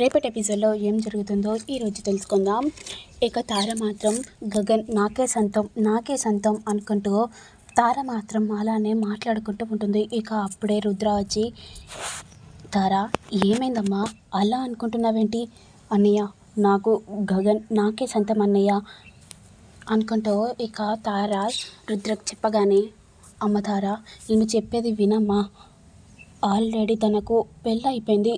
రేపటి ఎపిసోడ్లో ఏం జరుగుతుందో ఈరోజు తెలుసుకుందాం. ఇక తార మాత్రం గగన్ నాకే సొంతం అనుకుంటూ తార మాత్రం అలానే మాట్లాడుకుంటూ ఉంటుంది. ఇక అప్పుడే రుద్ర వచ్చి, తార ఏమైందమ్మా అలా అనుకుంటున్నావేంటి? అన్నయ్య నాకు గగన్ నాకే సొంతం అన్నయ్య అనుకుంటూ ఇక తార రుద్రకు చెప్పగానే, అమ్మ తార నేను చెప్పేది వినమ్మా, ఆల్రెడీ తనకు పెళ్ళి అయిపోయింది,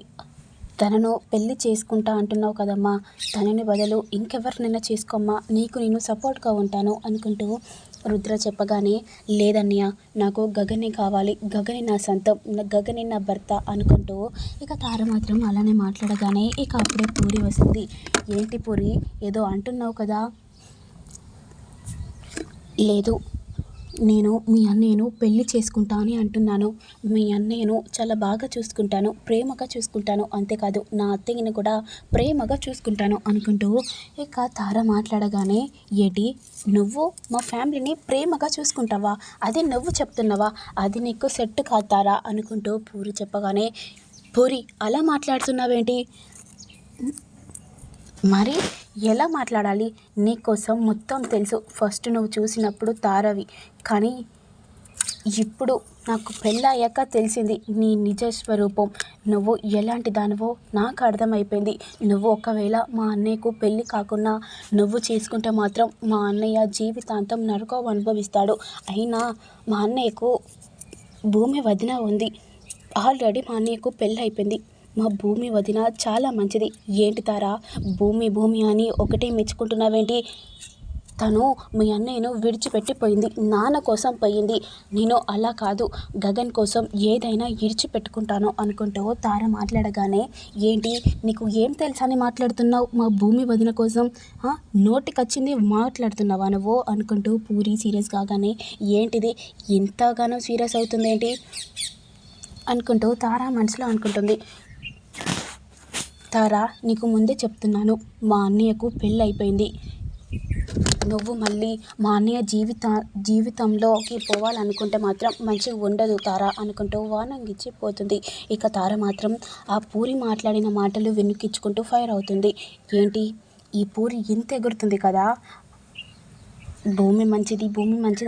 తనను పెళ్ళి చేసుకుంటా అంటున్నావు కదమ్మా, తనని బదులు ఇంకెవరినైనా చేసుకోమ్మా, నీకు నేను సపోర్ట్గా ఉంటాను అనుకుంటూ రుద్ర చెప్పగానే, లేదన్నయ్య నాకు గగనే కావాలి, గగనే నా సొంతం, గగనే నా భర్త అనుకుంటూ ఇక తార మాత్రం అలానే మాట్లాడగానే ఇక అప్పుడే పూరి వస్తుంది. ఏంటి పూరి ఏదో అంటున్నావు కదా? లేదు, నేను మీ అన్నయ్యను పెళ్లి చేసుకుంటా అని అంటున్నాను. మీ అన్నయ్యను చాలా బాగా చూసుకుంటాను, ప్రేమగా చూసుకుంటాను, అంతేకాదు నా అత్తయ్యని కూడా ప్రేమగా చూసుకుంటాను అనుకుంటూ ఇక తార మాట్లాడగానే, ఏంటి నువ్వు మా ఫ్యామిలీని ప్రేమగా చూసుకుంటావా? అది నువ్వు చెప్తున్నావా? అది నీకు సెట్ కాతారా అనుకుంటూ పూరి చెప్పగానే, పూరి అలా మాట్లాడుతున్నావేంటి? మరి ఎలా మాట్లాడాలి? నీకోసం మొత్తం తెలుసు. ఫస్ట్ నువ్వు చూసినప్పుడు తారవి, కానీ ఇప్పుడు నాకు పెళ్ళయ్యాక తెలిసింది నీ నిజ స్వరూపం. నువ్వు ఎలాంటి దానివో నాకు అర్థమైపోయింది. నువ్వు ఒకవేళ మా అన్నయ్యకు పెళ్ళి కాకుండా నువ్వు చేసుకుంటే మాత్రం మా అన్నయ్య జీవితాంతం నరకం అనుభవిస్తాడు. అయినా మా అన్నయ్యకు భూమి వదిన ఉంది, ఆల్రెడీ మా అన్నయ్యకు పెళ్ళి అయిపోయింది. మా భూమి వదిన చాలా మంచిది. ఏంటి తారా భూమి అని ఒకటే మెచ్చుకుంటున్నావేంటి? తను మీ అన్నయ్యను విడిచిపెట్టిపోయింది, నాన్న కోసం పోయింది. నేను అలా కాదు, గగన్ కోసం ఏదైనా విడిచిపెట్టుకుంటాను అనుకుంటూ తార మాట్లాడగానే, ఏంటి నీకు ఏం తెలుసని మాట్లాడుతున్నావు మా భూమి వదిన కోసం? నోటికొచ్చింది మాట్లాడుతున్నావా నువ్వు అనుకుంటూ పూరి సీరియస్ కాగానే, ఏంటిది ఇంతగానో సీరియస్ అవుతుంది ఏంటి అనుకుంటూ తార మనసులో అనుకుంటుంది. తారా నీకు ముందే చెప్తున్నాను, మా అన్నయ్యకు పెళ్ళి అయిపోయింది. నువ్వు మళ్ళీ మా అన్నయ్య జీవితంలోకి పోవాలనుకుంటే మాత్రం మంచిగా ఉండదు తారా అనుకుంటూ వార్నింగ్ పోతుంది. ఇక తార మాత్రం ఆ పూరి మాట్లాడిన మాటలు వెనుకిచ్చుకుంటూ ఫైర్ అవుతుంది. ఏంటి ఈ పూరి ఇంత ఎగురుతుంది కదా, భూమి మంచిది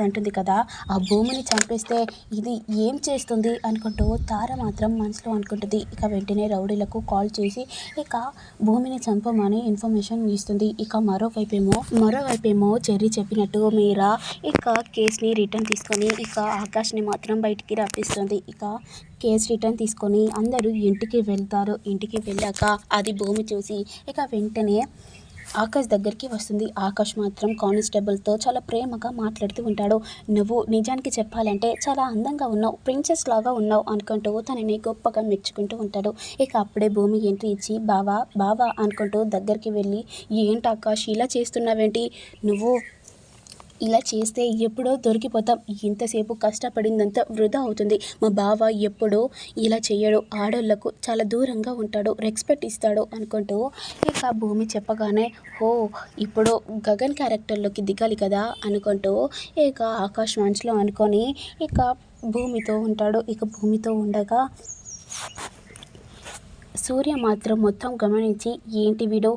అంటుంది కదా, ఆ భూమిని చంపేస్తే ఇది ఏం చేస్తుంది అనుకుంటూ తార మాత్రం మనసులో అనుకుంటుంది. ఇక వెంటనే రౌడీలకు కాల్ చేసి ఇక భూమిని చంపమని ఇన్ఫర్మేషన్ ఇస్తుంది. ఇక మరోవైపేమో చెర్రీ చెప్పినట్టు మీరా ఇక కేసుని రిటర్న్ తీసుకొని ఇక ఆకాష్ని మాత్రం బయటికి రప్పిస్తుంది. ఇక కేసు రిటర్న్ తీసుకొని అందరూ ఇంటికి వెళ్తారు. ఇంటికి వెళ్ళాక అది భూమి చూసి ఇక వెంటనే ఆకాష్ దగ్గరికి వస్తుంది. ఆకాష్ మాత్రం కానిస్టేబుల్తో చాలా ప్రేమగా మాట్లాడుతూ ఉంటాడు. నువ్వు నిజానికి చెప్పాలంటే చాలా అందంగా ఉన్నావు, ప్రిన్సెస్ లాగా ఉన్నావు అనుకుంటూ తనని గొప్పగా మెచ్చుకుంటూ ఉంటాడు. ఇక అప్పుడే భూమి ఎంట్రీ ఇచ్చి బావా అనుకుంటూ దగ్గరికి వెళ్ళి, ఏంటి ఆకాష్ ఇలా చేస్తున్నావేంటి? నువ్వు ఇలా చేస్తే ఎప్పుడో దొరికిపోతాం, ఇంతసేపు కష్టపడిందంతా వృధా అవుతుంది. మా బావ ఎప్పుడూ ఇలా చేయడు, ఆడోళ్లకు చాలా దూరంగా ఉంటాడు, రెస్పెక్ట్ ఇస్తాడు అనుకుంటూ ఇక భూమి చెప్పగానే, ఇప్పుడు గగన్ క్యారెక్టర్లోకి దిగాలి కదా అనుకుంటూ ఇక ఆకాష్ మనసులో అనుకొని ఇక భూమితో ఉంటాడు. ఇక భూమితో ఉండగా సూర్య మాత్రం మొత్తం గమనించి, ఏంటి వీడు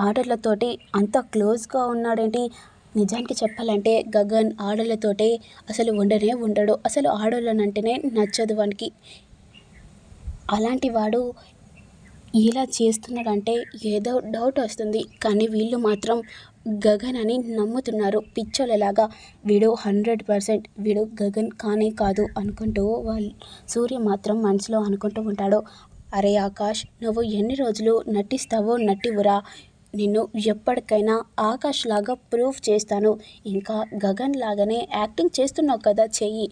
ఆర్డర్లతోటి అంత క్లోజ్గా ఉన్నాడేంటి? నిజానికి చెప్పాలంటే గగన్ ఆడోళ్ళతోటే అసలు ఉండడు, అసలు ఆడోళ్ళనంటేనే నచ్చదు వానికి. అలాంటి వాడు ఇలా చేస్తున్నాడంటే ఏదో డౌట్ వస్తుంది, కానీ వీళ్ళు మాత్రం గగన్ అని నమ్ముతున్నారు పిచ్చోళ్ళలాగా. వీడు 100% వీడు గగన్ కానే కాదు అనుకుంటూ సూర్య మాత్రం మనసులో అనుకుంటూ ఉంటాడు. అరే ఆకాష్, నువ్వు ఎన్ని రోజులు నటిస్తావో నటివురా, నిన్ను ఎప్పటికైనా ఆకాష్ లాగా ప్రూవ్ చేస్తాను. ఇంకా గగన్ లాగానే యాక్టింగ్ చేస్తున్నావు కదా, చెయ్యి.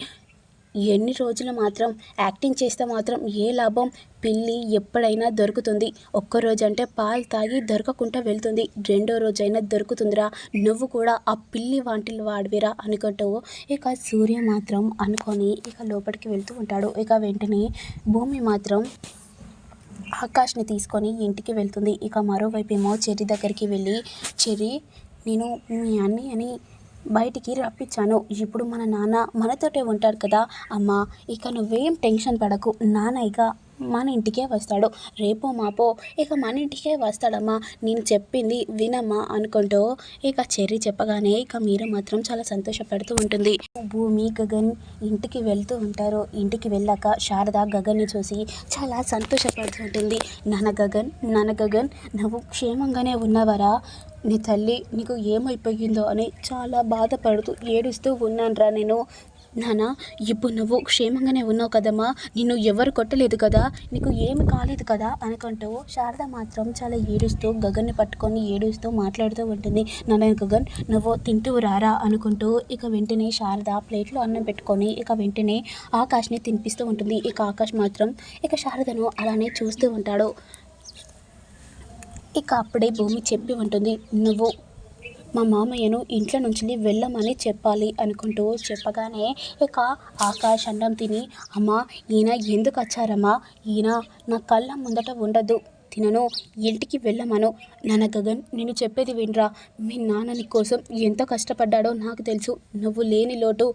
ఎన్ని రోజులు మాత్రం యాక్టింగ్ చేస్తే మాత్రం ఏ లాభం? పిల్లి ఎప్పుడైనా దొరుకుతుంది. ఒక్కరోజు అంటే పాలు తాగి దొరకకుండా వెళ్తుంది, రెండో రోజైనా దొరుకుతుందిరా. నువ్వు కూడా ఆ పిల్లి వాంటిల్ వాడివిరా అనుకుంటూ ఇక సూర్య మాత్రం అనుకొని ఇక లోపలికి వెళ్తూ ఉంటాడు. ఇక వెంటనే భూమి మాత్రం ఆకాష్ని తీసుకొని ఇంటికి వెళ్తుంది. ఇక మరోవైపేమో చెర్రీ దగ్గరికి వెళ్ళి, చెర్రీ నేను మీ అన్నయ్యని బయటికి రప్పించాను, ఇప్పుడు మన నాన్న మనతోటే ఉంటాడు కదా అమ్మా, ఇక నువ్వేం టెన్షన్ పడకు, నాన్న ఇక మన ఇంటికే వస్తాడు, రేపో మాపో ఇక మన ఇంటికే వస్తాడమ్మా, నేను చెప్పింది వినమ్మా అనుకుంటూ ఇక చెర్రీ చెప్పగానే ఇక మీరా మాత్రం చాలా సంతోషపడుతూ ఉంటుంది. భూమి గగన్ ఇంటికి వెళ్తూ ఉంటారు. ఇంటికి వెళ్ళాక శారద గగన్ని చూసి చాలా సంతోషపడుతూ ఉంటుంది. నాన్న గగన్ నువ్వు క్షేమంగానే ఉన్నవరా? నీ తల్లి నీకు ఏమైపోయిందో అని చాలా బాధపడుతూ ఏడుస్తూ ఉన్నానురా నేను. నాన్న ఇప్పుడు నువ్వు క్షేమంగానే ఉన్నావు కదమ్మా, నిన్ను ఎవరు కొట్టలేదు కదా, నీకు ఏమి కాలేదు కదా అనుకుంటూ శారద మాత్రం చాలా ఏడుస్తూ గగన్ని పట్టుకొని ఏడుస్తూ మాట్లాడుతూ ఉంటుంది. నాన్న గగన్ నువ్వు తింటూ రారా అనుకుంటూ ఇక వెంటనే శారద ప్లేట్లో అన్నం పెట్టుకొని ఇక వెంటనే ఆకాష్ని తినిపిస్తూ ఉంటుంది. ఇక ఆకాష్ మాత్రం ఇక శారదను అలానే చూస్తూ ఉంటాడు. ఇక అప్పుడే భూమి చెప్పి ఉంటుంది, నువ్వు మా మామయ్యను ఇంట్లో నుంచి వెళ్ళమని చెప్పాలి అనుకుంటూ చెప్పగానే ఇక ఆకాష్ అన్నం తిని, అమ్మా ఈయన ఎందుకు వచ్చారమ్మా, ఈయన నా కళ్ళ ముందట ఉండదు, తినను, ఇంటికి వెళ్ళమను. నాన్న గగన్ నేను చెప్పేది వినరా, మీ నాన్న నీ కోసం ఎంత కష్టపడ్డాడో నాకు తెలుసు, నువ్వు లేని లోటు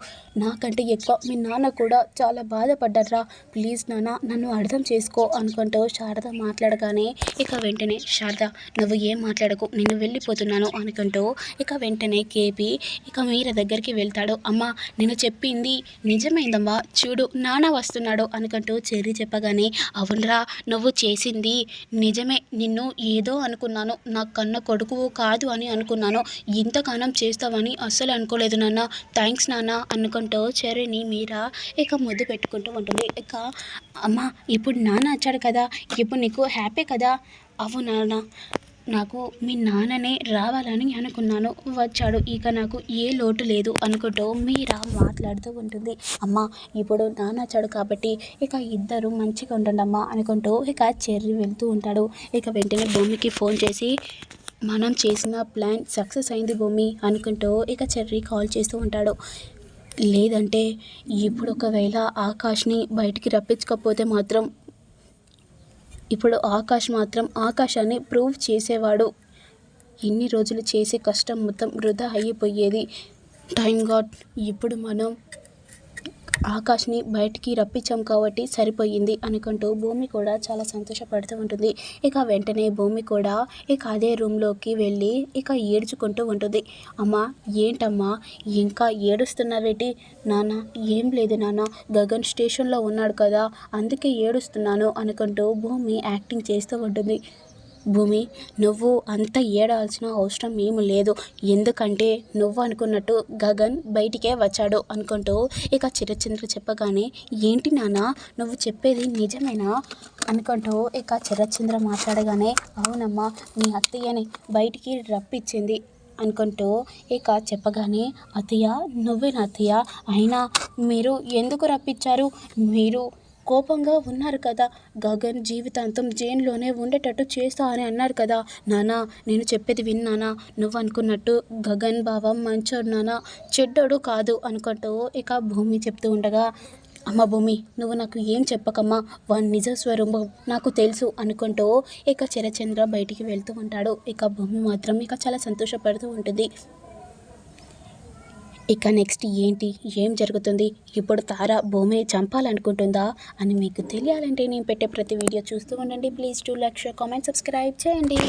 నాకంటే ఎక్కువ మీ నాన్న కూడా చాలా బాధపడ్డారా, ప్లీజ్ నాన్న నన్ను అర్థం చేసుకో అనుకుంటూ శారద మాట్లాడగానే ఇక వెంటనే శారద నువ్వు ఏం మాట్లాడకు నేను వెళ్ళిపోతున్నాను అనుకుంటూ ఇక వెంటనే కేపీ ఇక మీర దగ్గరికి వెళ్తాడు. అమ్మ నేను చెప్పింది నిజమైందమ్మా, చూడు నాన్న వస్తున్నాడు అనుకుంటూ చెర్రీ చెప్పగానే అవునరా నువ్వు చేసింది నిజమే, నిన్ను ఏదో అనుకున్నాను, నా కన్న కొడుకువు కాదు అని అనుకున్నాను, ఇంతగానం చేస్తావని అస్సలు అనుకోలేదు నాన్న, థ్యాంక్స్ నాన్న అనుకుంటూ చెర్రీని మీరా ఇక ముద్దు పెట్టుకుంటూ ఉంటుంది. ఇక అమ్మ ఇప్పుడు నాన్న వచ్చాడు కదా, ఇప్పుడు నీకు హ్యాపీ కదా? అవును నాన్న, నాకు మీ నాన్ననే రావాలని అనుకున్నాను, వచ్చాడు, ఇక నాకు ఏ లోటు లేదు అనుకుంటూ మీరా మాట్లాడుతూ ఉంటుంది. అమ్మ ఇప్పుడు నాన్న వచ్చాడు కాబట్టి ఇక ఇద్దరు మంచిగా ఉండండమ్మా అనుకుంటూ ఇక చెర్రీ వెళ్తూ ఉంటాడు. ఇక వెంటనే భూమికి ఫోన్ చేసి మనం చేసిన ప్లాన్ సక్సెస్ అయింది భూమి అనుకుంటూ ఇక చెర్రీ కాల్ చేస్తూ ఉంటాడు. లేదంటే ఇప్పుడు ఒకవేళ ఆకాష్ని బయటికి రప్పించకపోతే మాత్రం ఇప్పుడు ఆకాశాన్ని ప్రూవ్ చేసేవాడు, ఇన్ని రోజులు చేసే కష్టం మొత్తం వృధా అయిపోయేది, థ్యాంక్ గాడ్ ఇప్పుడు మనం ఆకాష్ని బయటికి రప్పించాం కాబట్టి సరిపోయింది అనుకుంటూ భూమి కూడా చాలా సంతోషపడుతూ ఉంటుంది. ఇక వెంటనే భూమి కూడా ఇక అదే రూమ్లోకి వెళ్ళి ఇక ఏడ్చుకుంటూ ఉంటుంది. అమ్మ ఏంటమ్మా ఇంకా ఏడుస్తున్నావేటి? నాన్న ఏం లేదు నాన్న, గగన్ స్టేషన్లో ఉన్నాడు కదా అందుకే ఏడుస్తున్నాను అనుకుంటూ భూమి యాక్టింగ్ చేస్తూ ఉంటుంది. భూమి నువ్వు అంత ఏడాల్సిన అవసరం ఏమి లేదు, ఎందుకంటే నువ్వు అనుకున్నట్టు గగన్ బయటికే వచ్చాడు అనుకుంటూ ఇక చిరచంద్ర చెప్పగానే ఏంటి నాన్న నువ్వు చెప్పేది నిజమేనా అనుకుంటూ ఇక చిరచంద్ర మాట్లాడగానే అవునమ్మా మీ అత్తయ్యని బయటికి రప్పించింది అనుకుంటూ ఇక చెప్పగానే అత్తయ్య నువ్వేనా అత్తయ్య, అయినా మీరు ఎందుకు రప్పించారు, మీరు కోపంగా ఉన్నారు కదా, గగన్ జీవితాంతం జైల్లోనే ఉండేటట్టు చేస్తా అని అన్నారు కదా నాన్న, నేను చెప్పేది విన్నానా, నువ్వు అనుకున్నట్టు గగన్ బావ మంచోడు నాన్న, చెడ్డోడు కాదు అనుకుంటూ ఇక భూమి చెప్తూ ఉండగా అమ్మ భూమి నువ్వు నాకు ఏం చెప్పకమ్మా, వాని నిజ స్వరూపం నాకు తెలుసు అనుకుంటూ ఇక చిరచంద్ర బయటికి వెళ్తూ ఉంటాడు. ఇక భూమి మాత్రం ఇక చాలా సంతోషపడుతూ ఉంటుంది. ఇక నెక్స్ట్ ఏంటి ఏం జరుగుతుంది, ఇప్పుడు తార భూమిని చంపాలనుకుంటుందా అని మీకు తెలియాలంటే నేను పెట్టే ప్రతి వీడియో చూస్తూ ఉండండి. Please do like, share, comment, subscribe చేయండి.